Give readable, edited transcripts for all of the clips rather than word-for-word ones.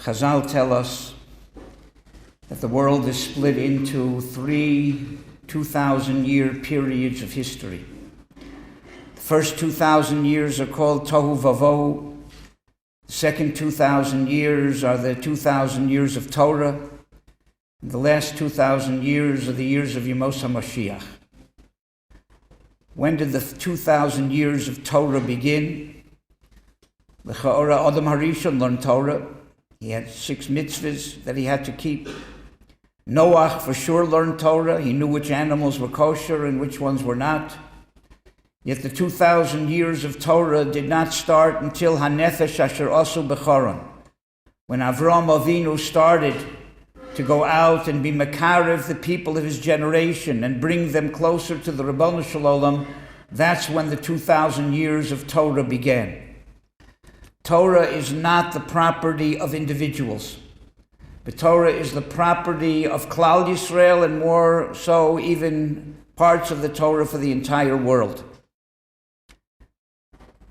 Chazal tell us that the world is split into three 2,000-year periods of history. The first 2,000 years are called Tohu Vavohu. The second 2,000 years are the 2,000 years of Torah. And the last 2,000 years are the years of Yemos HaMashiach. When did the 2,000 years of Torah begin? The Cha'ora Adam Harishon learned Torah. He had 6 mitzvahs that he had to keep. Noach for sure learned Torah. He knew which animals were kosher and which ones were not. Yet the 2,000 years of Torah did not start until Hanefesh Asher Asu Bechoron, when Avram Avinu started to go out and be Makarev the people of his generation and bring them closer to the Ribono Shel Olam. That's when the 2,000 years of Torah began. Torah is not the property of individuals. But Torah is the property of Klal Yisrael, and more so even parts of the Torah for the entire world.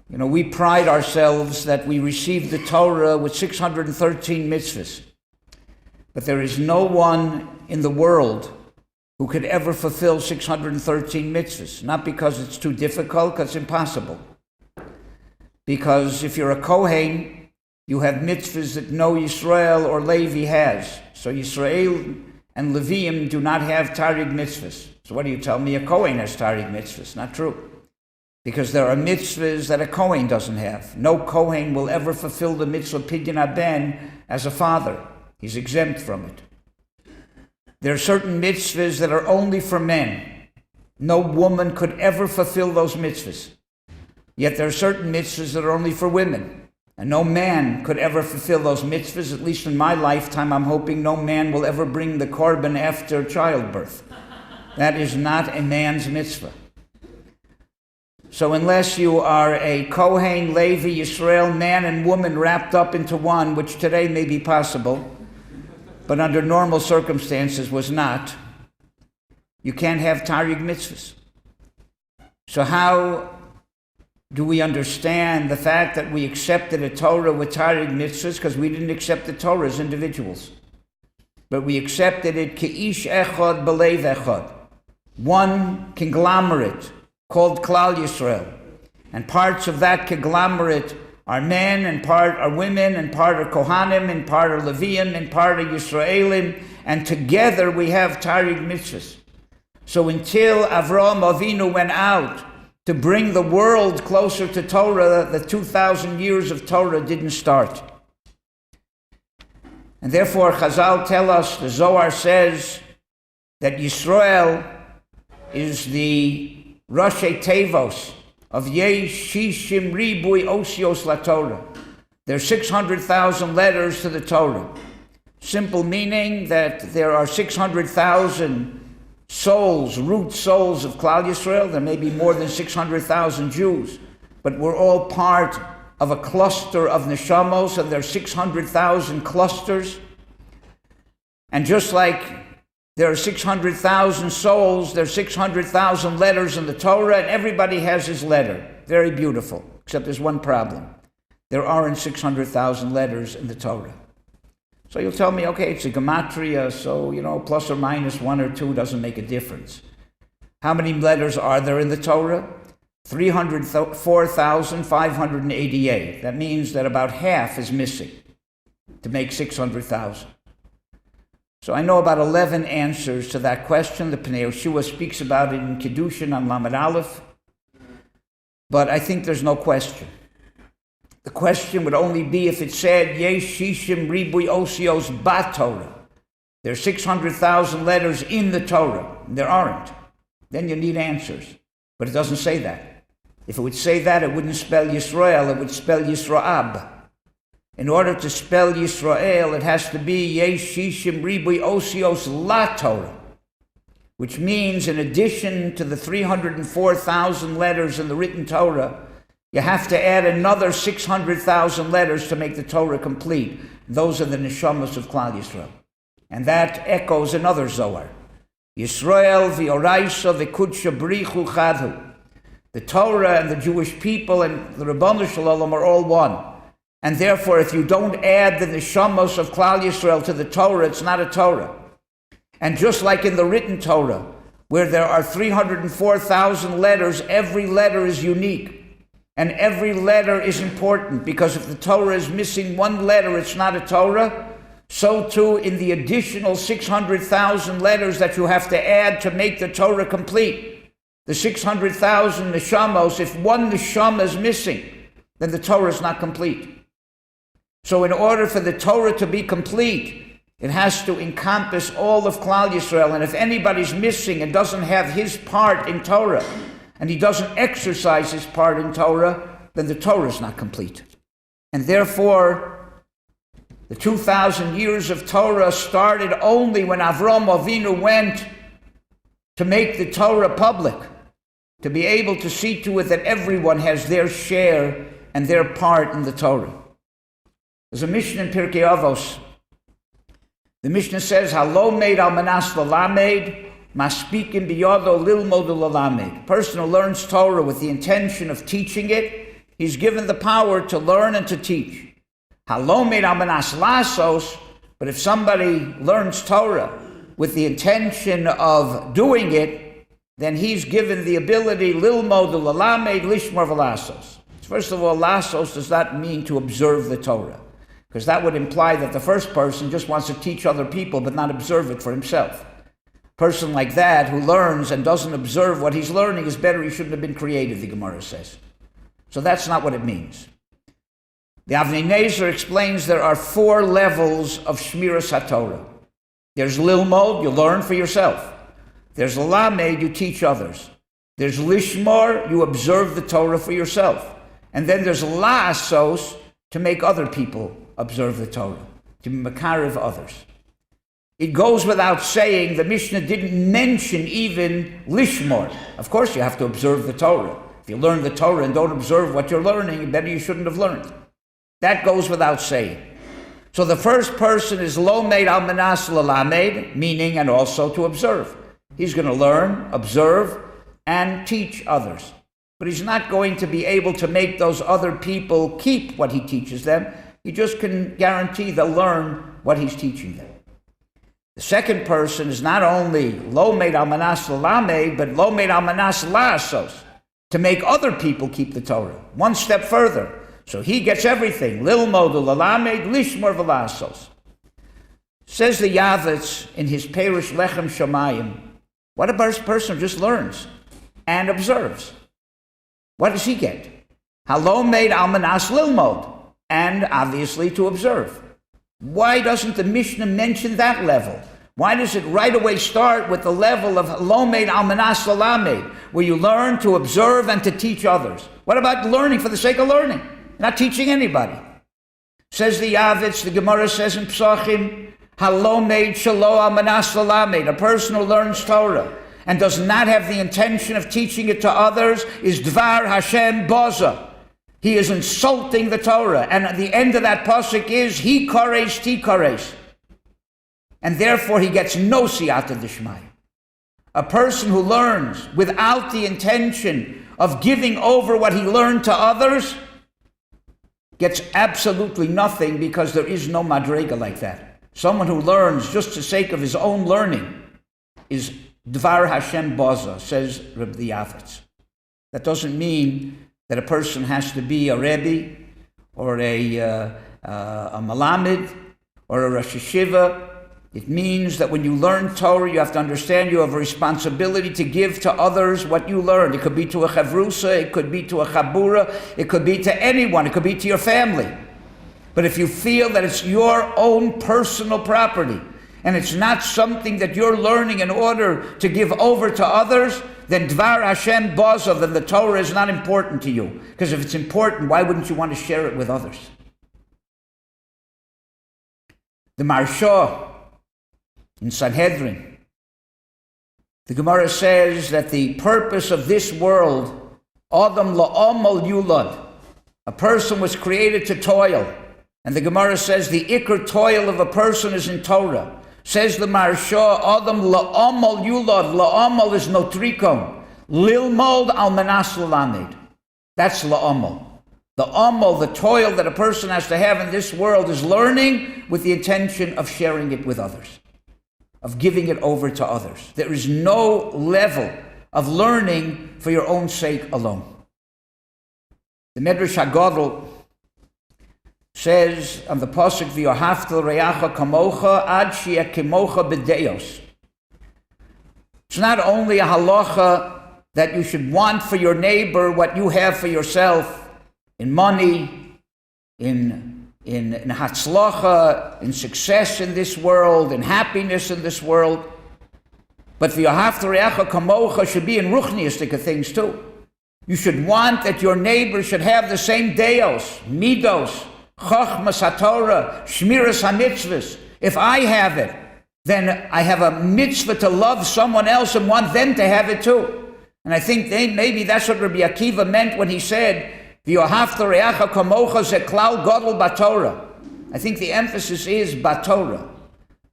You know, we pride ourselves that we received the Torah with 613 mitzvahs. But there is no one in the world who could ever fulfill 613 mitzvahs. Not because it's too difficult, because it's impossible. Because if you're a Kohen, you have mitzvahs that no Yisrael or Levi has. So Yisrael and Leviim do not have Taryag mitzvahs. So what do you tell me? A Kohen has Taryag mitzvahs. Not true. Because there are mitzvahs that a Kohen doesn't have. No Kohen will ever fulfill the mitzvah Pidyon Haben as a father. He's exempt from it. There are certain mitzvahs that are only for men. No woman could ever fulfill those mitzvahs. Yet there are certain mitzvahs that are only for women. And no man could ever fulfill those mitzvahs. At least in my lifetime, I'm hoping no man will ever bring the korban after childbirth. That is not a man's mitzvah. So unless you are a Kohen, Levi, Yisrael, man and woman wrapped up into one, which today may be possible, but under normal circumstances was not, you can't have Taryag mitzvahs. So how do we understand the fact that we accepted a Torah with Taryag mitzvahs? Because we didn't accept the Torah as individuals. But we accepted it Ke'ish Echad B'Leiv Echad. One conglomerate called Klal Yisrael. And parts of that conglomerate are men, and part are women, and part are Kohanim, and part are Leviim, and part are Yisraelim. And together we have Taryag mitzvahs. So until Avraham Avinu went out to bring the world closer to Torah, the 2,000 years of Torah didn't start. And therefore Chazal tell us, the Zohar says, that Yisrael is the Rashi Tevos of Yesh Shishim Ribui Osios LaTorah. There are 600,000 letters to the Torah. Simple meaning that there are 600,000 souls, root souls of Klal Yisrael. There may be more than 600,000 Jews, but we're all part of a cluster of neshamos, and there are 600,000 clusters. And just like there are 600,000 souls, there are 600,000 letters in the Torah, and everybody has his letter. Very beautiful, except there's one problem. There aren't 600,000 letters in the Torah. So you'll tell me, okay, it's a gematria, so, plus or minus 1 or 2 doesn't make a difference. How many letters are there in the Torah? 304,588. That means that about half is missing to make 600,000. So I know about 11 answers to that question. The Pnei Yehoshua speaks about it in Kiddushin on Lamed Aleph. But I think there's no question. The question would only be if it said, Yesh Shishim Ribui Osios Ba Torah. There are 600,000 letters in the Torah. There aren't. Then you need answers. But it doesn't say that. If it would say that, it wouldn't spell Yisrael, it would spell Yisroab. In order to spell Yisrael, it has to be Yesh Shishim Ribui Osios La Torah, which means in addition to the 304,000 letters in the written Torah, you have to add another 600,000 letters to make the Torah complete. Those are the neshamos of Klal Yisrael. And that echoes another Zohar. Yisrael v'oraisa v'kudsha b'richu chadhu. The Torah and the Jewish people and the Ribono Shel Olam are all one. And therefore, if you don't add the neshamos of Klal Yisrael to the Torah, it's not a Torah. And just like in the written Torah, where there are 304,000 letters, every letter is unique. And every letter is important, because if the Torah is missing one letter, it's not a Torah. So too in the additional 600,000 letters that you have to add to make the Torah complete. The 600,000 neshamos, if one neshama is missing, then the Torah is not complete. So in order for the Torah to be complete, it has to encompass all of Klal Yisrael. And if anybody's missing and doesn't have his part in Torah, and he doesn't exercise his part in Torah, then the Torah is not complete. And therefore, the 2,000 years of Torah started only when Avram Avinu went to make the Torah public, to be able to see to it that everyone has their share and their part in the Torah. There's a Mishnah in Pirkei Avos. The Mishnah says, "Halo made al manas lalamed, maspikin biyado lilmod lalamed." Person who learns Torah with the intention of teaching it, he's given the power to learn and to teach. Halo made al manas lasos, but if somebody learns Torah with the intention of doing it, then he's given the ability lilmod lalamed lishmor v'lasos. First of all, lasos does not mean to observe the Torah, because that would imply that the first person just wants to teach other people but not observe it for himself. A person like that who learns and doesn't observe what he's learning is better he shouldn't have been created, the Gemara says. So that's not what it means. The Avnei Nezer explains there are 4 levels of Shmiras HaTorah. There's Lilmod, you learn for yourself. There's Lamed, you teach others. There's Lishmor, you observe the Torah for yourself. And then there's La'asos, to make other people observe the Torah, to be makarev others. It goes without saying, the Mishnah didn't mention even Lishmor. Of course you have to observe the Torah. If you learn the Torah and don't observe what you're learning, better you shouldn't have learned. That goes without saying. So the first person is lo meid al manas lalamed, meaning and also to observe. He's going to learn, observe, and teach others. But he's not going to be able to make those other people keep what he teaches them. He just can guarantee they'll learn what he's teaching them. The second person is not only lo meid al manas lalamed, but lo meid al manas la'asos, to make other people keep the Torah. One step further. So he gets everything. Lilmod lalamed lishmor v'la'asos. Says the Yavetz in his Perish Lechem Shamayim, what about a person who just learns and observes? What does he get? Halo made al manas lilmod, and obviously to observe. Why doesn't the Mishnah mention that level? Why does it right away start with the level of halo made al manas lalamed, where you learn to observe and to teach others? What about learning for the sake of learning? Not teaching anybody. Says the Yavetz, the Gemara says in Psachim, halo made shalo al manas lalamed, a person who learns Torah and does not have the intention of teaching it to others, is Dvar Hashem Boza. He is insulting the Torah. And at the end of that pasuk is, Hi Koresh Ti Koresh. And therefore he gets no siyata d'shmaya. A person who learns without the intention of giving over what he learned to others gets absolutely nothing, because there is no madrega like that. Someone who learns just for the sake of his own learning is Dvar Hashem Boza, says Rabbi Yavetz. That doesn't mean that a person has to be a Rebbe or a Malamed or a Rosh Yeshiva. It means that when you learn Torah, you have to understand you have a responsibility to give to others what you learned. It could be to a Chavrusa, it could be to a Chabura, it could be to anyone, it could be to your family. But if you feel that it's your own personal property, and it's not something that you're learning in order to give over to others, then Dvar Hashem Boza, then the Torah is not important to you. Because if it's important, why wouldn't you want to share it with others? The Marsha in Sanhedrin, the Gemara says that the purpose of this world, Adam la'amal yulad, a person was created to toil. And the Gemara says the ikar toil of a person is in Torah. Says the Marsha, Adam la'amal yulad, la'amal is notrikom, lilmod al manas lalamed. That's la'amal. The amal, the toil that a person has to have in this world is learning with the intention of sharing it with others, of giving it over to others. There is no level of learning for your own sake alone. The Medrash HaGadol says on the pasuk, "V'yohavta re'acha kamocha ad she'eh kimocha b'deos." It's not only a halacha that you should want for your neighbor what you have for yourself, in money, in hatzlacha, in success in this world, in happiness in this world. But v'yohavta re'acha kamocha should be in ruchniistic things too. You should want that your neighbor should have the same deos, midos, chachmas haTorah, shmiras hamitzvahs. If I have it, then I have a mitzvah to love someone else and want them to have it too. And I think maybe that's what Rabbi Akiva meant when he said, "V'yohavta re'acha kamocha ze klal gadol b'Torah." I think the emphasis is b'Torah.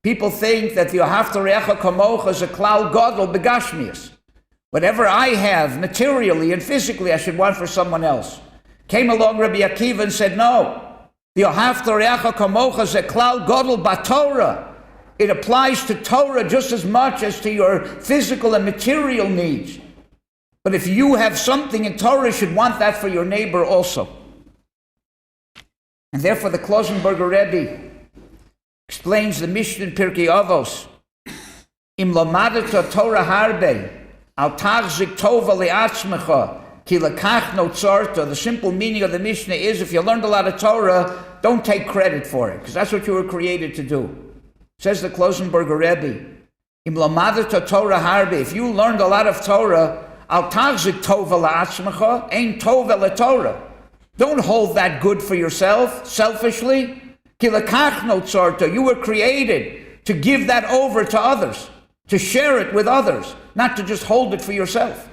People think that v'yohavta re'acha kamocha is a klal gadol b'gashmias. Whatever I have materially and physically, I should want for someone else. Came along Rabbi Akiva and said, no. V'yohavta re'acha kamocha ze klal gadol b'Torah. It applies to Torah just as much as to your physical and material needs. But if you have something in Torah, you should want that for your neighbor also. And therefore the Klosenberger Rebbe explains the Mishnah in Pirkei Avos. Im lamadata Torah harbe, al tachzik tova li'atzmecha, ki lekach no tzarta. The simple meaning of the Mishnah is, if you learned a lot of Torah, don't take credit for it, because that's what you were created to do. Says the Klosenberger Rebbe, Im lamadata Torah harbe, if you learned a lot of Torah, al tachzik tova la'atzmecha, ein tova leTorah. Don't hold that good for yourself, selfishly. Ki lekach no tzarta. You were created to give that over to others, to share it with others, not to just hold it for yourself.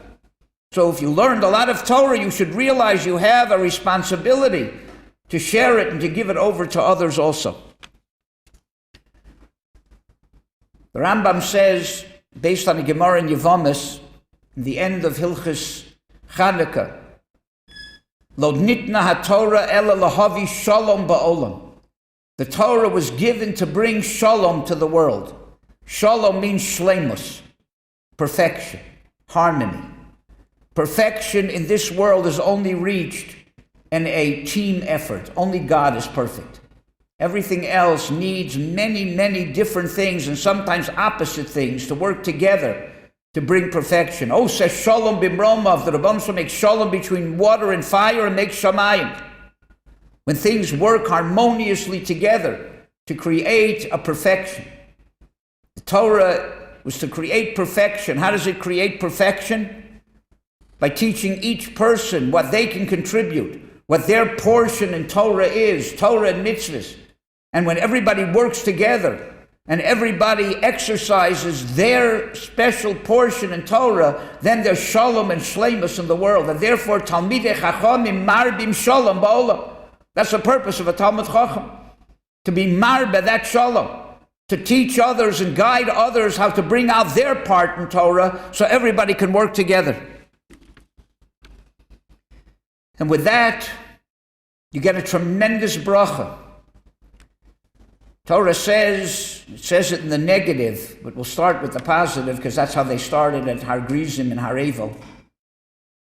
So if you learned a lot of Torah, you should realize you have a responsibility to share it and to give it over to others also. The Rambam says, based on the Gemara in Yevamis, in the end of Hilchis Chanukah, Lo nitna haTorah ela lahavi shalom ba'olam. The Torah was given to bring shalom to the world. Shalom means shleimus, perfection, harmony. Perfection in this world is only reached in a team effort. Only God is perfect. Everything else needs many, many different things and sometimes opposite things to work together to bring perfection. Oh, says Shalom b'mromav, the Rabban makes Shalom between water and fire and makes Shamayim. When things work harmoniously together to create a perfection. The Torah was to create perfection. How does it create perfection? By teaching each person what they can contribute, what their portion in Torah is, Torah and mitzvahs. And when everybody works together, and everybody exercises their special portion in Torah, then there's shalom and shleimus in the world. And therefore, Talmidei Chachamim marbim shalom ba'olam. That's the purpose of a Talmud Chacham. To be marbe that shalom. To teach others and guide others how to bring out their part in Torah so everybody can work together. And with that, you get a tremendous bracha. Torah says, it says it in the negative, but we'll start with the positive because that's how they started at Har Grizim and Har Evel.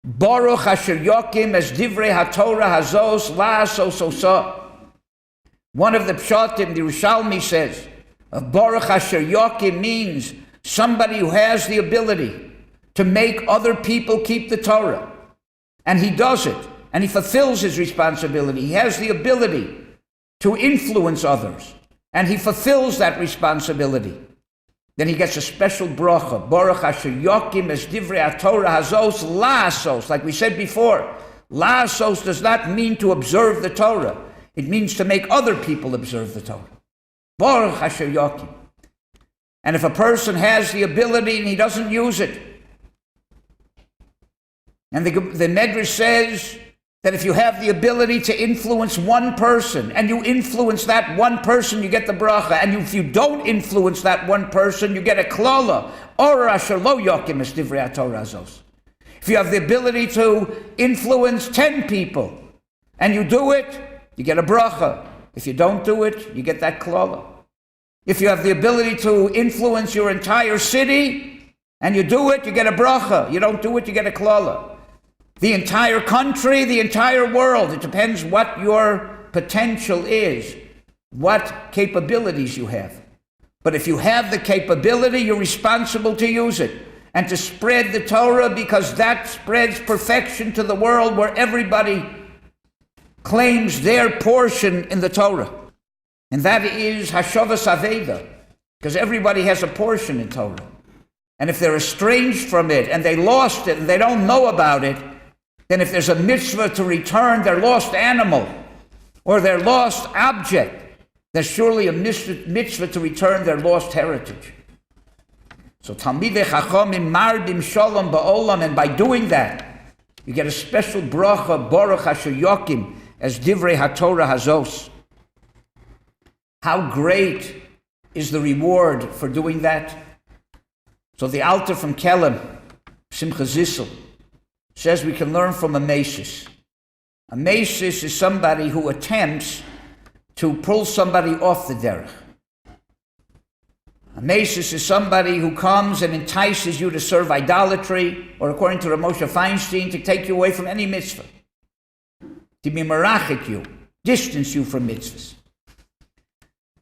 Baruch asher yokim es divrei haTorah hazos la'asos osa. One of the pshatim, the Yerushalmi says, of Baruch asher yokim means somebody who has the ability to make other people keep the Torah. And he does it, and he fulfills his responsibility. He has the ability to influence others. And he fulfills that responsibility. Then he gets a special bracha. Baruch asher yokim es divrei haTorah hazos la'asos. Like we said before, la'asos does not mean to observe the Torah. It means to make other people observe the Torah. Baruch asher yokim. And if a person has the ability and he doesn't use it, and the Medrash says that if you have the ability to influence one person, and you influence that one person, you get the bracha. And if you don't influence that one person, you get a klala. Or asher lo yokim es divrei haTorah hazos. If you have the ability to influence 10 people, and you do it, you get a bracha. If you don't do it, you get that klala. If you have the ability to influence your entire city, and you do it, you get a bracha. You don't do it, you get a klala. The entire country, the entire world, it depends what your potential is, what capabilities you have. But if you have the capability, you're responsible to use it and to spread the Torah, because that spreads perfection to the world where everybody claims their portion in the Torah. And that is Hashavas Aveda, because everybody has a portion in Torah. And if they're estranged from it and they lost it and they don't know about it, then if there's a mitzvah to return their lost animal or their lost object, there's surely a mitzvah to return their lost heritage. So Talmidei Chachamim Marbim Shalom Ba'olam, and by doing that, you get a special bracha, Baruch Asher Yokim, as Divrei HaTorah Hazos. How great is the reward for doing that? So the Alter from Kelm, Simcha Zissel, says we can learn from a mesis. A mesis is somebody who attempts to pull somebody off the derech. A mesis is somebody who comes and entices you to serve idolatry, or according to Rav Moshe Feinstein, to take you away from any mitzvah, to be merachik you, distance you from mitzvahs.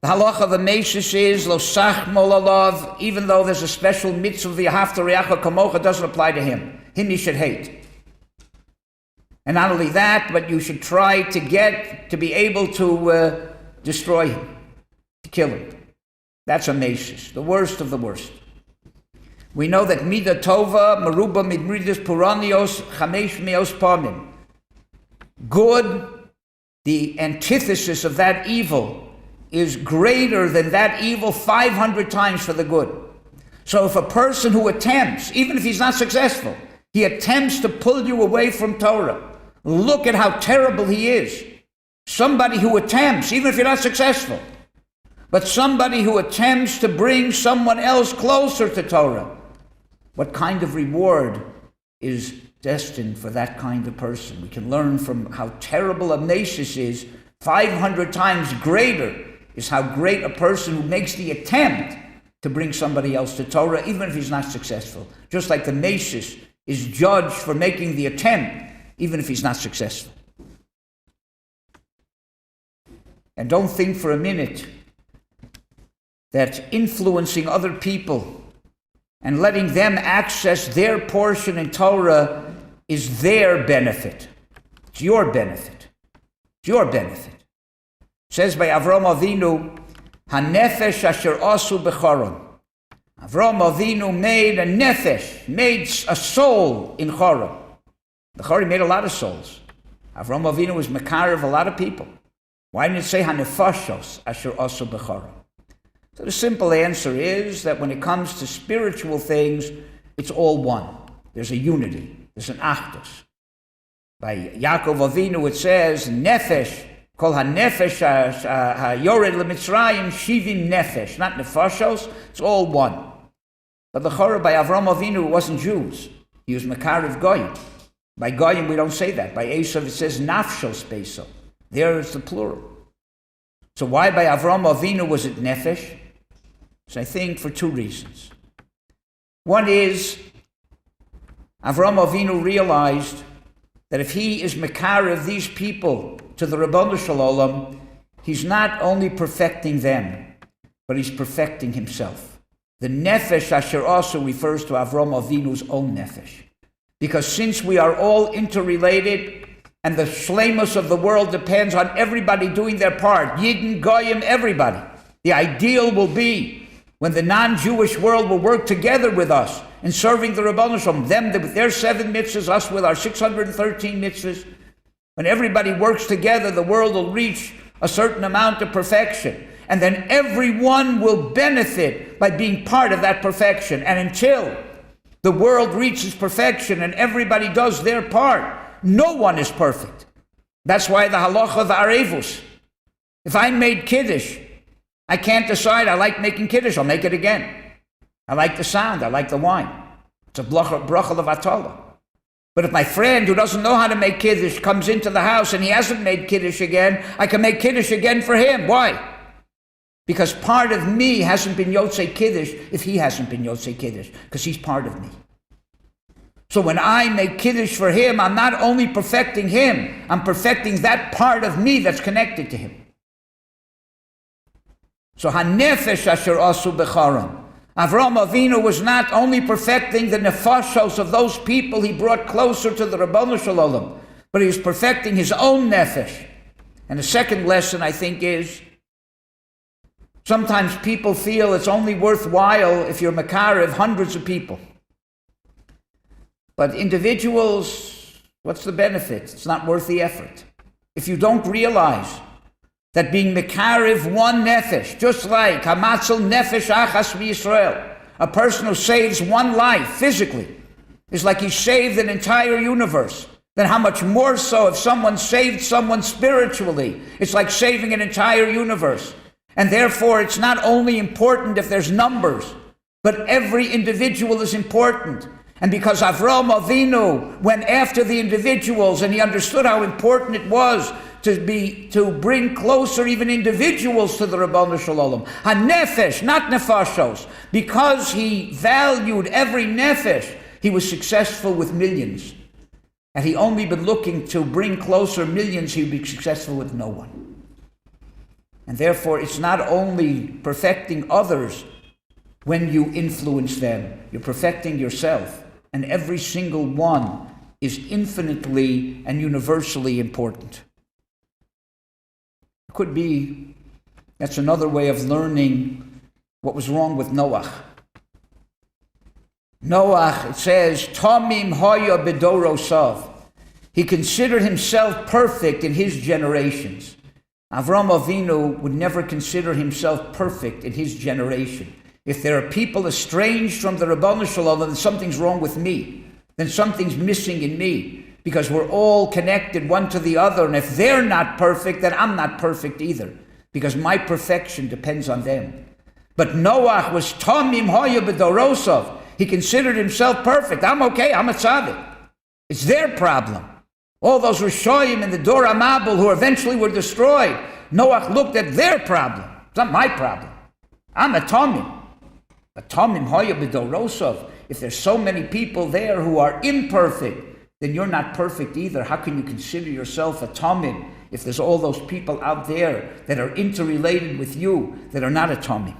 The halacha of a mesis is lo sachmol alav, even though there's a special mitzvah v'yahavta re'acha kamocha, doesn't apply to him. Him you should hate. And not only that, but you should try to be able to destroy him, to kill him. That's a mesis, the worst of the worst. We know that Mida Tova, Meruba Midridis Puranios, Chamesh Meos Pamim. Good, the antithesis of that evil, is greater than that evil 500 times for the good. So if a person who attempts, even if he's not successful, he attempts to pull you away from Torah, look at how terrible he is. Somebody who attempts, even if you're not successful, but somebody who attempts to bring someone else closer to Torah, what kind of reward is destined for that kind of person? We can learn from how terrible a mesis is. 500 times greater is how great a person who makes the attempt to bring somebody else to Torah, even if he's not successful. Just like the mesis is judged for making the attempt, even if he's not successful. And don't think for a minute that influencing other people and letting them access their portion in Torah is their benefit. It's your benefit. It's your benefit. It says by Avram Avinu, Hanefesh asher asu b'charon. Avram Avinu made a nefesh, made a soul in Charon. The Chori made a lot of souls. Avram Avinu was mekarev a lot of people. Why didn't it say hanefashos asher asu b'charon? So the simple answer is that when it comes to spiritual things, it's all one. There's a unity. There's an achdus. By Yaakov Avinu it says, nefesh, kol ha-nefesh ha-yored le-Mitzrayim shivim nefesh. Not nefashos, it's all one. But the Chorah by Avram Avinu wasn't Jews. He was mekarev goyim. By goyim we don't say that. By Esav it says nafshos beiso. There it's the plural. So why by Avram Avinu was it nefesh? So I think for two reasons. One is, Avram Avinu realized that if he is mekarev these people to the Rabbanu Shalom, he's not only perfecting them, but he's perfecting himself. The nefesh asher also refers to Avram Avinu's own nefesh. Because since we are all interrelated, and the shleimus of the world depends on everybody doing their part, Yidden, Goyim, everybody. The ideal will be when the non-Jewish world will work together with us in serving the Rabbanu Shalom, them with their 7 mitzvahs, us with our 613 mitzvahs. When everybody works together, the world will reach a certain amount of perfection. And then everyone will benefit by being part of that perfection. And until the world reaches perfection and everybody does their part, no one is perfect. That's why the halacha of arevus. If I made kiddush, I can't decide I like making kiddush, I'll make it again. I like the sound, I like the wine. It's a bracha levatala. But if my friend who doesn't know how to make Kiddush comes into the house and he hasn't made Kiddush again, I can make Kiddush again for him. Why? Because part of me hasn't been Yotzei Kiddush if he hasn't been Yotzei Kiddush, because he's part of me. So when I make Kiddush for him, I'm not only perfecting him, I'm perfecting that part of me that's connected to him. So Hanefesh Asher Asu Becharam. Avraham Avinu was not only perfecting the nefashos of those people he brought closer to the Rabbanu Shalom, but he was perfecting his own nefesh. And the second lesson, I think, is sometimes people feel it's only worthwhile if you're makarev hundreds of people. But individuals, what's the benefit? It's not worth the effort. If you don't realize that being mekarev one nefesh, just like hamatzel nefesh achas v'Yisrael, a person who saves one life physically, is like he saved an entire universe. Then how much more so if someone saved someone spiritually? It's like saving an entire universe. And therefore it's not only important if there's numbers, but every individual is important. And because Avraham Avinu went after the individuals and he understood how important it was to bring closer even individuals to the Rabbanu Shalom. Ha-nefesh, not nefashos. Because he valued every nefesh, he was successful with millions. Had he only been looking to bring closer millions, he would be successful with no one. And therefore, it's not only perfecting others when you influence them, you're perfecting yourself. And every single one is infinitely and universally important. It could be, that's another way of learning what was wrong with Noach. Noach, it says, Tamim Hoya Bedorosav. He considered himself perfect in his generations. Avraham Avinu would never consider himself perfect in his generation. If there are people estranged from the Rabbanu Shalom, then something's wrong with me. Then something's missing in me. Because we're all connected one to the other. And if they're not perfect, then I'm not perfect either. Because my perfection depends on them. But Noach was Tamim Hoya B'dorosov. He considered himself perfect. I'm okay, I'm a tzaddik. It's their problem. All those Rishoyim in the Dor HaMabul who eventually were destroyed, Noach looked at their problem. It's not my problem. I'm a Tamim. A Tamim Hoya B'dorosov. If there's so many people there who are imperfect, then you're not perfect either. How can you consider yourself a Tamim if there's all those people out there that are interrelated with you that are not a Tamim?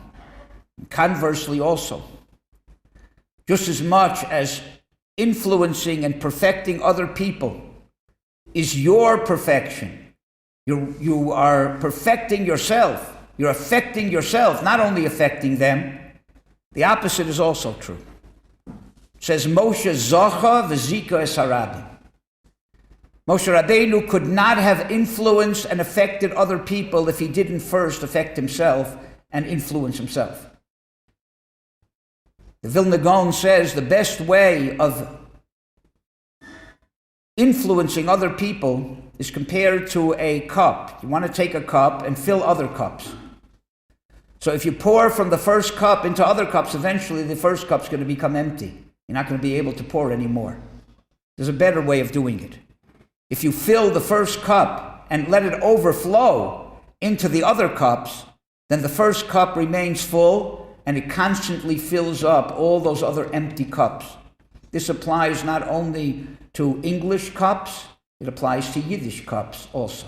Conversely also, just as much as influencing and perfecting other people is your perfection, you are perfecting yourself. You're affecting yourself, not only affecting them. The opposite is also true. It says Moshe Zocha v'Zika es Harabim. Moshe Rabbeinu could not have influenced and affected other people if he didn't first affect himself and influence himself. The Vilna Gaon says the best way of influencing other people is compared to a cup. You want to take a cup and fill other cups. So if you pour from the first cup into other cups, eventually the first cup's going to become empty. You're not going to be able to pour anymore. There's a better way of doing it. If you fill the first cup and let it overflow into the other cups, then the first cup remains full and it constantly fills up all those other empty cups. This applies not only to English cups, it applies to Yiddish cups also.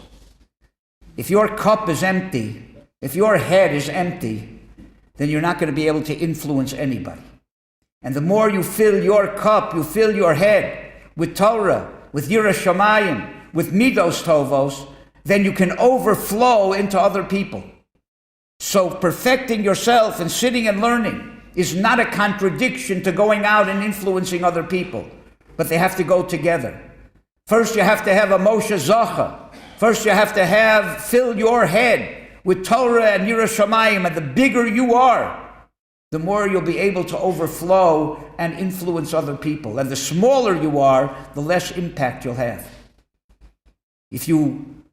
If your cup is empty, if your head is empty, then you're not going to be able to influence anybody. And the more you fill your cup, you fill your head with Torah, with Yiras Shamayim, with Midos Tovos, then you can overflow into other people. So perfecting yourself and sitting and learning is not a contradiction to going out and influencing other people, but they have to go together. First you have to have a Moshe Zocha. First you have to fill your head with Torah and Yiras Shamayim, and the bigger you are, the more you'll be able to overflow and influence other people. And the smaller you are, the less impact you'll have. If you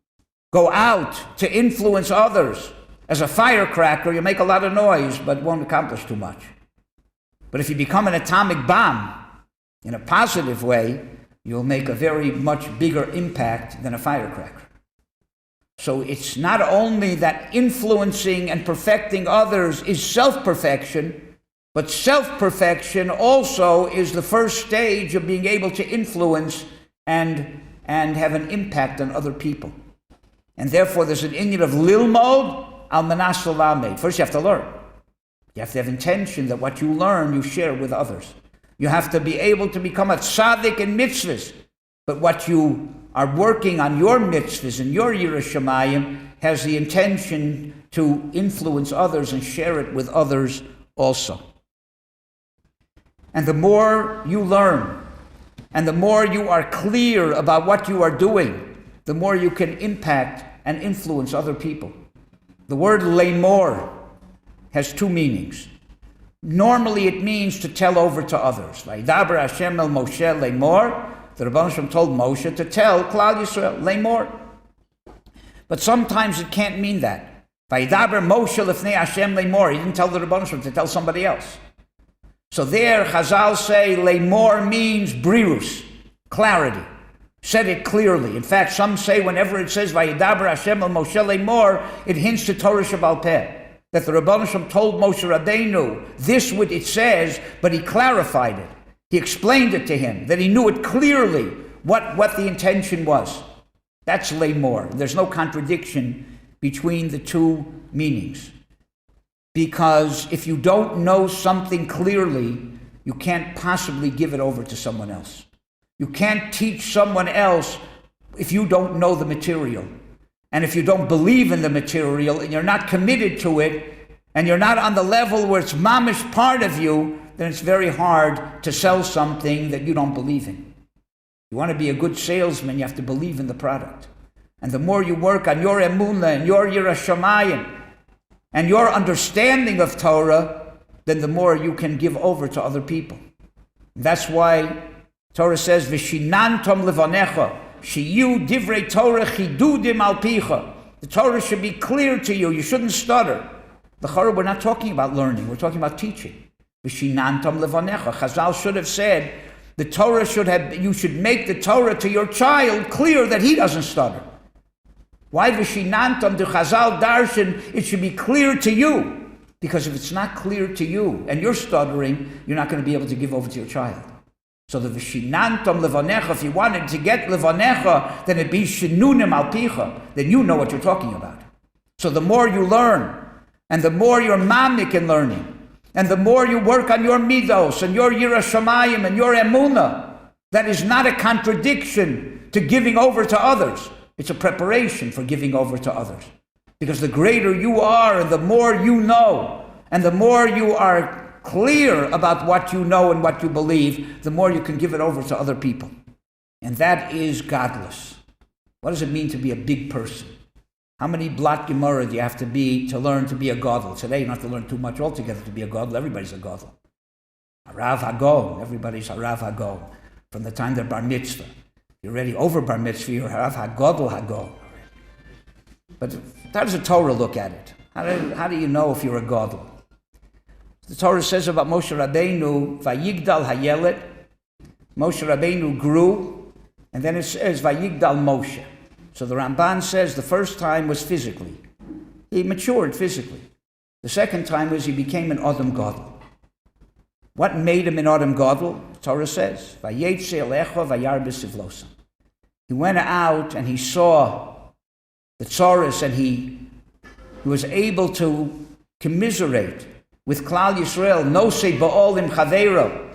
go out to influence others as a firecracker, you make a lot of noise, but won't accomplish too much. But if you become an atomic bomb in a positive way, you'll make a very much bigger impact than a firecracker. So it's not only that influencing and perfecting others is self-perfection, but self-perfection also is the first stage of being able to influence and have an impact on other people. And therefore there's an inyan of lilmod al manas lamed. First you have to learn. You have to have intention that what you learn you share with others. You have to be able to become a tzaddik in mitzvahs. But what you are working on your mitzvahs and your yiras shamayim has the intention to influence others and share it with others also. And the more you learn, and the more you are clear about what you are doing, the more you can impact and influence other people. The word lemor has two meanings. Normally it means to tell over to others. Vayidaber Hashem el Moshe lemor. The Rebbe Shem told Moshe to tell Klal Yisrael lemor. But sometimes it can't mean that. Vayidaber Moshe lefnei Hashem lemor. He didn't tell the Rebbe Shem to tell somebody else. So there Chazal say lemor means brirus, clarity. Said it clearly. In fact, some say whenever it says Vayidaber Hashem el Moshe lemor, it hints to Torah Shebal Peh. That the Rebbe Shem told Moshe Rabbeinu this what it says, but he clarified it. He explained it to him, that he knew it clearly what the intention was. That's lemor. There's no contradiction between the two meanings. Because if you don't know something clearly, you can't possibly give it over to someone else. You can't teach someone else if you don't know the material. And if you don't believe in the material and you're not committed to it, and you're not on the level where it's mamish part of you, then it's very hard to sell something that you don't believe in. You want to be a good salesman, you have to believe in the product. And the more you work on your emunah and your yiras shamayim and your understanding of Torah, then the more you can give over to other people. And that's why Torah says, V'shinantom levanecha, shiyu divrei Torah chidudim al picha. The Torah should be clear to you. You shouldn't stutter. The Chorah, we're not talking about learning. We're talking about teaching. V'shinantom levanecha. Chazal should have said, the Torah you should make the Torah to your child clear that he doesn't stutter. Why v'shinantom to Chazal darshan? It should be clear to you. Because if it's not clear to you and you're stuttering, you're not going to be able to give over to your child. So the v'shinantom levanecha, if you wanted to get levanecha, then it'd be shinunim al picha. Then you know what you're talking about. So the more you learn, and the more you're mamik in learning, and the more you work on your midos, and your yiras shamayim, and your emunah, that is not a contradiction to giving over to others. It's a preparation for giving over to others. Because the greater you are, and the more you know, and the more you are clear about what you know and what you believe, the more you can give it over to other people. And that is godless. What does it mean to be a big person? How many blot Gemara do you have to be to learn to be a gadol? Today you don't have to learn too much altogether to be a gadol. Everybody's a gadol. Harav Hagol. Everybody's Harav Hagol. From the time they're bar mitzvah. You're already over bar mitzvah, you're Harav Hagodol Hagol. But how does the Torah look at it? How do you know if you're a gadol? The Torah says about Moshe Rabbeinu, Vayigdal Hayelet. Moshe Rabbeinu grew, and then it says Vayigdal Moshe. So the Ramban says the first time was physically. He matured physically. The second time was he became an Adam Gadol. What made him an Adam Gadol? The Torah says, Vayetze elecha vayar b'sivlosa. He went out and he saw the tzaras, and he was able to commiserate with Klal Yisrael, nosei ba'olim chaveiro.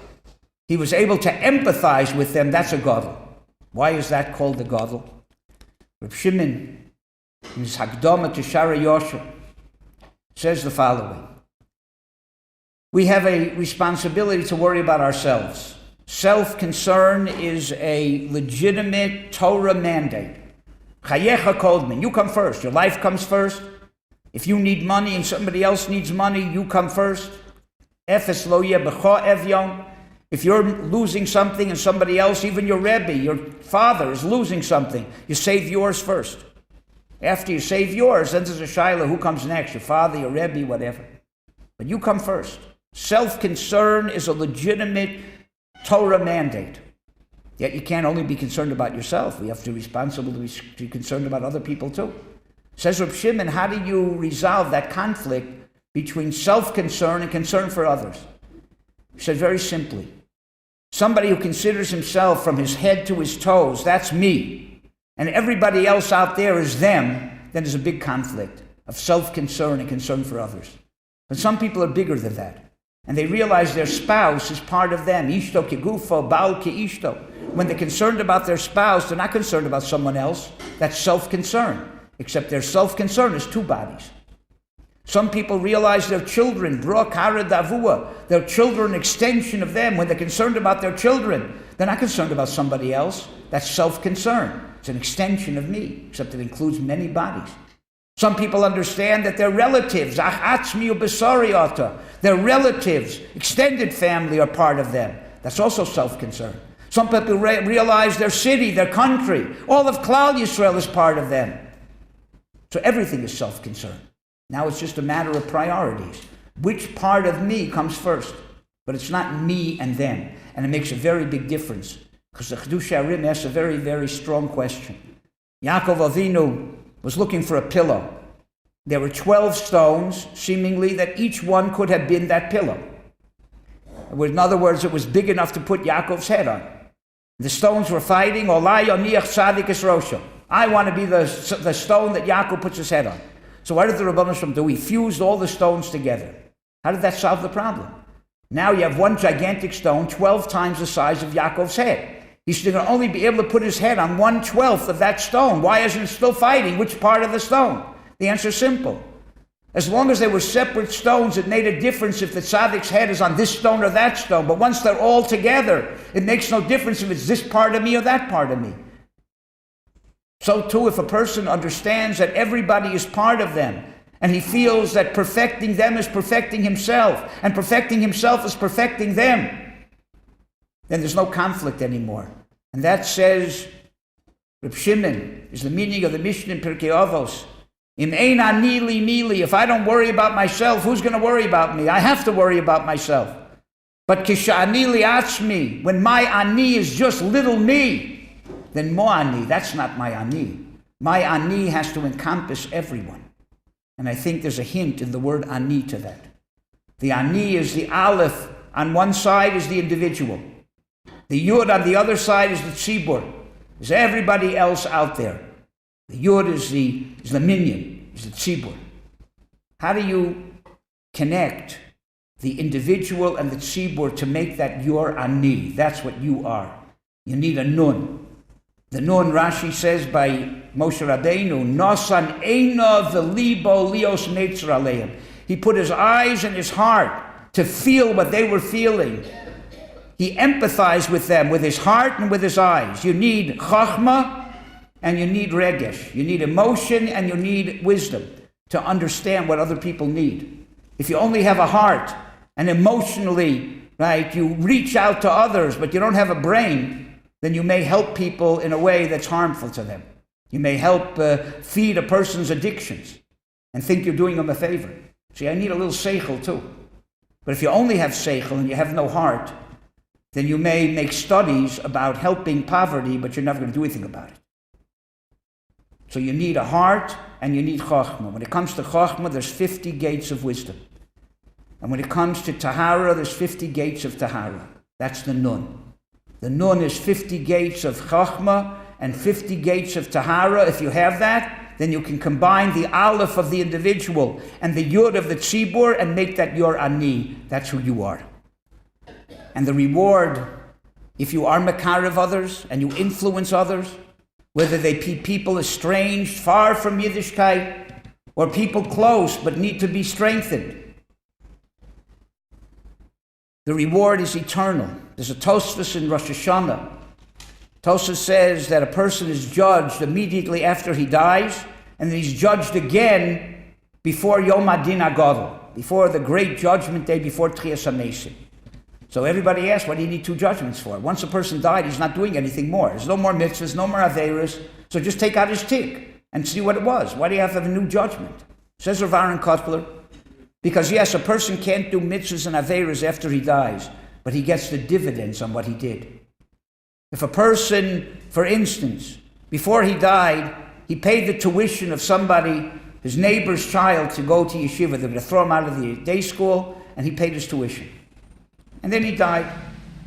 He was able to empathize with them. That's a gadol. Why is that called a gadol? Reb Shimon, in his Hakdama to Shara Yosher, says the following. We have a responsibility to worry about ourselves. Self-concern is a legitimate Torah mandate. Chayecha kodmin. You come first. Your life comes first. If you need money and somebody else needs money, you come first. Efes lo yeh b'cho evyon. If you're losing something and somebody else, even your Rebbe, your father is losing something, you save yours first. After you save yours, then there's a shaila, who comes next? Your father, your Rebbe, whatever. But you come first. Self-concern is a legitimate Torah mandate. Yet you can't only be concerned about yourself. We have to be responsible to be concerned about other people too. Says Reb Shimon, how do you resolve that conflict between self-concern and concern for others? He said very simply, somebody who considers himself from his head to his toes, that's me, and everybody else out there is them, then there's a big conflict of self-concern and concern for others. But some people are bigger than that, and they realize their spouse is part of them. Ishto kegufo, baal ki ishto. When they're concerned about their spouse, they're not concerned about someone else. That's self-concern. Except their self-concern is two bodies. Some people realize their children, bro kara davua, their children, extension of them. When they're concerned about their children, they're not concerned about somebody else. That's self-concern. It's an extension of me, except it includes many bodies. Some people understand that their relatives, their relatives, extended family are part of them. That's also self-concern. Some people realize their city, their country, all of Klal Yisrael is part of them. So everything is self-concern. Now it's just a matter of priorities. Which part of me comes first? But it's not me and them. And it makes a very big difference. Because the Chedush HaRim asks a very, very strong question. Yaakov Avinu was looking for a pillow. There were 12 stones, seemingly, that each one could have been that pillow. In other words, it was big enough to put Yaakov's head on. The stones were fighting. Olai yoniach tzadik es rosho. I want to be the stone that Yaakov puts his head on. So what did the Rebbeinu Shalom do? He fused all the stones together. How did that solve the problem? Now you have one gigantic stone, 12 times the size of Yaakov's head. He's going to only be able to put his head on 1/12 of that stone. Why isn't it still fighting? Which part of the stone? The answer is simple. As long as they were separate stones, it made a difference if the tzaddik's head is on this stone or that stone. But once they're all together, it makes no difference if it's this part of me or that part of me. So too, if a person understands that everybody is part of them, and he feels that perfecting them is perfecting himself, and perfecting himself is perfecting them, then there's no conflict anymore. And that, says Reb Shimon, is the meaning of the Mishnah in Pirkei Avos. Im ein ani li mili. If I don't worry about myself, who's going to worry about me? I have to worry about myself. But kisha'ani li atzmi, when my ani is just little me, then mo ani, that's not my ani. My ani has to encompass everyone. And I think there's a hint in the word ani to that. The ani is the aleph. On one side is the individual. The yud on the other side is the tzibur. There's everybody else out there. The yud is the minyan, is the tzibur. How do you connect the individual and the tzibur to make that your ani? That's what you are. You need a nun. The nun, Rashi says by Moshe Rabbeinu, Nosan eina v'libo lios netzer aleim. He put his eyes and his heart to feel what they were feeling. He empathized with them with his heart and with his eyes. You need chachma and you need regesh. You need emotion and you need wisdom to understand what other people need. If you only have a heart and emotionally, right, you reach out to others but you don't have a brain, then you may help people in a way that's harmful to them. You may help feed a person's addictions and think you're doing them a favor. See, I need a little seichel too. But if you only have seichel and you have no heart, then you may make studies about helping poverty, but you're never going to do anything about it. So you need a heart and you need chachma. When it comes to chachma, there's 50 gates of wisdom. And when it comes to tahara, there's 50 gates of tahara. That's the nun. The nun is 50 gates of chachma and 50 gates of tahara. If you have that, then you can combine the aleph of the individual and the yud of the tzibur and make that your ani. That's who you are. And the reward, if you are makarev others and you influence others, whether they be people estranged, far from Yiddishkeit, or people close but need to be strengthened, the reward is eternal. There's a Tosfos in Rosh Hashanah. Tosfos says that a person is judged immediately after he dies, and then he's judged again before Yom Adin HaGadol, before the great judgment day, before Tchias HaMesim. So everybody asks, what do you need two judgments for? Once a person died, he's not doing anything more. There's no more mitzvahs, no more averos. So just take out his tick and see what it was. Why do you have to have a new judgment? Says Rav Aaron Kotler, because yes, a person can't do mitzvahs and averos after he dies, but he gets the dividends on what he did. If a person, for instance, before he died, he paid the tuition of somebody, his neighbor's child, to go to yeshiva, they were going to throw him out of the day school, and he paid his tuition. And then he died.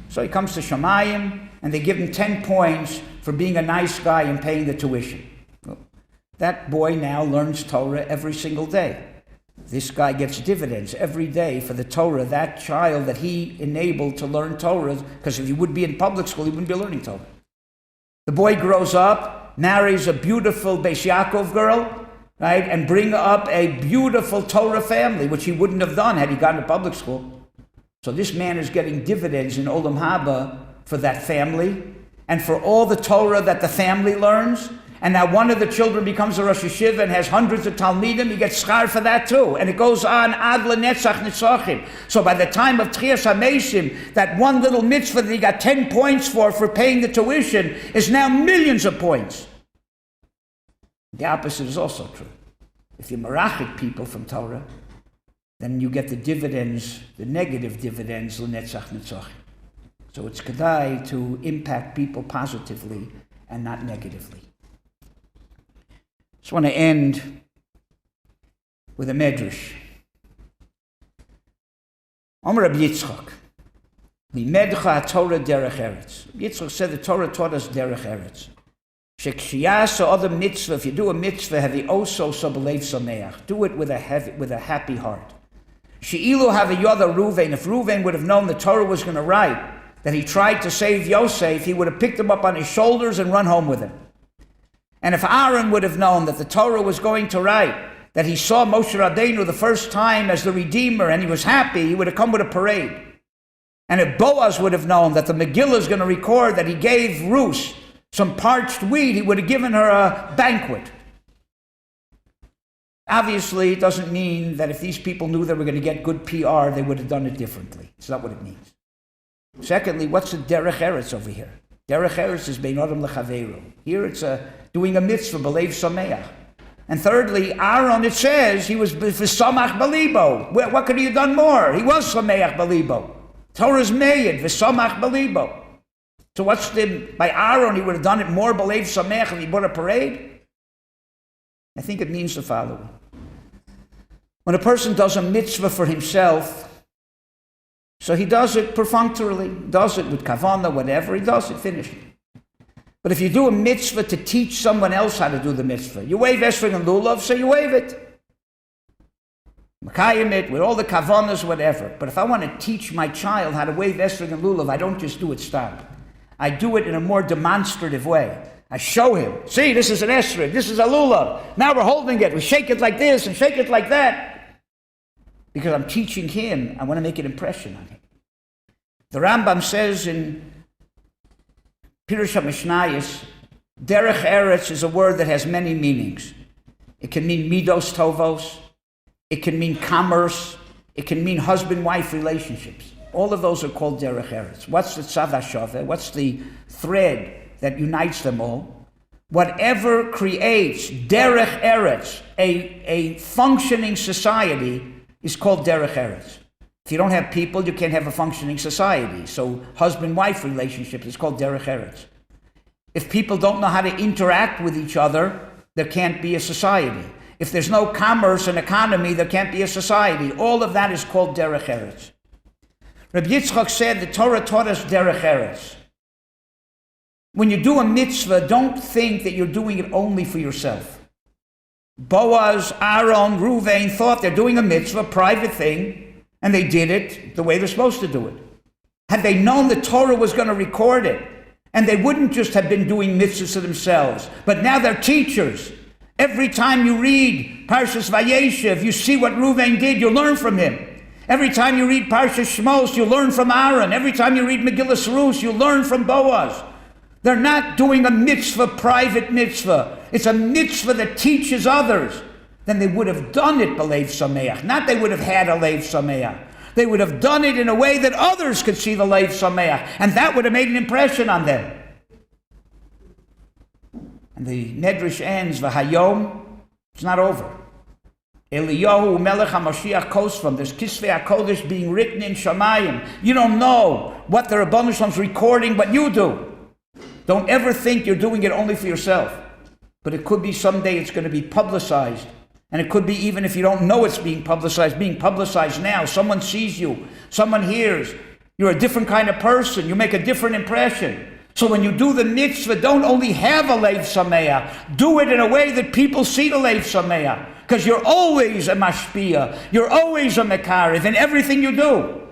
So he comes to Shamayim, and they give him 10 points for being a nice guy and paying the tuition. Well, that boy now learns Torah every single day. This guy gets dividends every day for the Torah, that child that he enabled to learn Torah, because if he would be in public school, he wouldn't be learning Torah. The boy grows up, marries a beautiful Beis Yaakov girl, right, and bring up a beautiful Torah family, which he wouldn't have done had he gone to public school. So this man is getting dividends in Olam Haba for that family and for all the Torah that the family learns. And now one of the children becomes a Rosh Yeshiva and has hundreds of Talmidim. He gets schar for that too. And it goes on ad lenetzach nitzachim. So by the time of Tchias HaMesim, that one little mitzvah that he got 10 points for paying the tuition is now millions of points. The opposite is also true. If you merachik people from Torah, then you get the dividends, the negative dividends, lenetzach nitzachim. So it's kedai to impact people positively and not negatively. Just want to end with a medrash. Omer Rabbi Yitzchak, Limedcha Torah derech eretz. Yitzchak said the Torah taught us derech eretz. Shekshiyasa other mitzvah, if you do a mitzvah, have the oso so belev sameach. Do it with a happy heart. She'ilu have a yoda Ruvain. If Ruvain would have known the Torah was going to write, that he tried to save Yosef, he would have picked him up on his shoulders and run home with him. And if Aaron would have known that the Torah was going to write, that he saw Moshe Rabbeinu the first time as the Redeemer and he was happy, he would have come with a parade. And if Boaz would have known that the Megillah is going to record that he gave Ruth some parched wheat, he would have given her a banquet. Obviously, it doesn't mean that if these people knew they were going to get good PR, they would have done it differently. It's not what it means. Secondly, what's the derech eretz over here? Derech eretz is bein adam lechaveru. Here it's doing a mitzvah, belev sameach. And thirdly, Aaron, it says, he was v'samach belibo. What could he have done more? He was sameach belibo. Torah's meyed, v'samach belibo. So what's by Aaron, he would have done it more, belev sameach, if he brought a parade? I think it means the following. When a person does a mitzvah for himself, so he does it perfunctorily, does it with kavanah, whatever, he does it, finished. But if you do a mitzvah to teach someone else how to do the mitzvah, you wave esrog and lulav, so you wave it. Makayim it, with all the kavanahs, whatever. But if I want to teach my child how to wave esrog and lulav, I don't just do it stop. I do it in a more demonstrative way. I show him, see, this is an esrog, this is a lulav. Now we're holding it, we shake it like this and shake it like that. Because I'm teaching him, I want to make an impression on him. The Rambam says in Pirush HaMishnayos, derech eretz is a word that has many meanings. It can mean midos tovos, it can mean commerce, it can mean husband-wife relationships. All of those are called derech eretz. What's the tzav hashaveh? What's the thread that unites them all? Whatever creates derech eretz, a functioning society, is called derech eretz. If you don't have people, you can't have a functioning society. So husband-wife relationship is called derech eretz. If people don't know how to interact with each other, there can't be a society. If there's no commerce and economy, there can't be a society. All of that is called derech eretz. Rabbi Yitzchak said the Torah taught us derech eretz. When you do a mitzvah, don't think that you're doing it only for yourself. Boaz, Aaron, Ruvain thought they're doing a mitzvah, private thing, and they did it the way they're supposed to do it. Had they known the Torah was going to record it, and they wouldn't just have been doing mitzvahs to themselves, but now they're teachers. Every time you read Parshas Vayeshev, you see what Ruvain did, you learn from him. Every time you read Parshas Shmos, you learn from Aaron. Every time you read Megillas Rus, you learn from Boaz. They're not doing a mitzvah, private mitzvah. It's a mitzvah that teaches others. Then they would have done it b'leiv sameach. Not they would have had a leiv sameach. They would have done it in a way that others could see the leiv sameach. And that would have made an impression on them. And the Medrash ends, v'hayom, it's not over. Eliyahu Melech HaMashiach quotes from this Kisvei HaKodesh being written in Shamayim. You don't know what the Rebbeinu Shalom's recording, but you do. Don't ever think you're doing it only for yourself. But it could be someday it's going to be publicized. And it could be, even if you don't know it's being publicized now. Someone sees you. Someone hears. You're a different kind of person. You make a different impression. So when you do the mitzvah, don't only have a Leff Somayach. Do it in a way that people see the Leff Somayach. Because you're always a mashpia. You're always a mekarev in everything you do.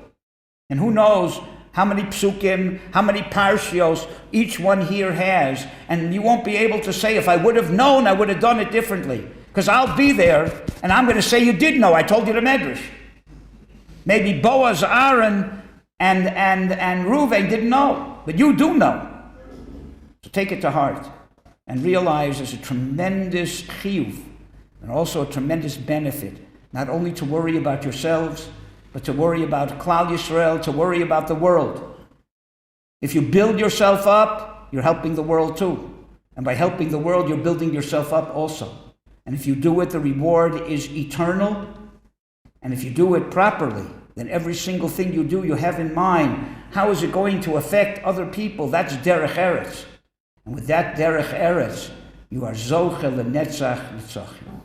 And who knows how many psukim, how many parshios each one here has. And you won't be able to say, if I would have known, I would have done it differently. Because I'll be there, and I'm going to say, you did know. I told you the medrash. Maybe Boaz, Aaron, and Reuven didn't know. But you do know. So take it to heart. And realize there's a tremendous chiyuv. And also a tremendous benefit. Not only to worry about yourselves, but to worry about Klal Yisrael, to worry about the world. If you build yourself up, you're helping the world too. And by helping the world, you're building yourself up also. And if you do it, the reward is eternal. And if you do it properly, then every single thing you do, you have in mind, how is it going to affect other people? That's derech eretz. And with that derech eretz, you are zoche lenetzach nitzachim.